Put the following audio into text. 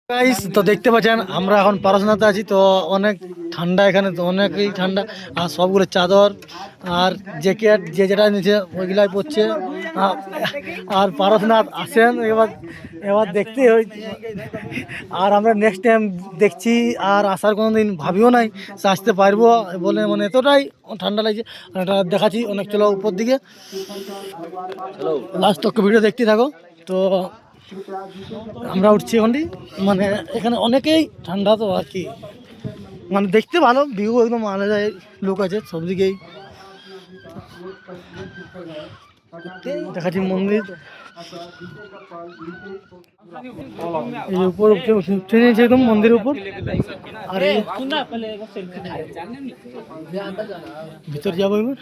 guys তো দেখতে পাচ্ছেন আমরা এখন পড়াশোনাতে আছি তো অনেক ঠান্ডা এখানে তো অনেকই ঠান্ডা আর সবগুলো চাদর আর জ্যাকেট যে যেটা নিচে ওইগুলাই পড়ছে আর পড়াশোনা আসেন এবার এবার দেখতে হয় আর আমরা নেক্সট টাইম দেখছি আর আসার কোনো দিন ভাবিও নাই যে আসতে পারবো বলে মানে এতটাই ঠান্ডা লাগছে এটা দেখাচ্ছি অনেক চলো উপর দিকে লাস্ট তক ভিডিও দেখতে থাকো তো আমরা উঠছি এখানটি মানে এখানে অনেকেই ঠান্ডা তো আর কি মানে দেখতে ভালো ভিউ একদম আলাদা লোক আছে সব দিকেই দেখাচ্ছি মন্দির এই উপর উঠে নিয়েছে একদম মন্দিরের উপর আর ভিতর যাবো এবার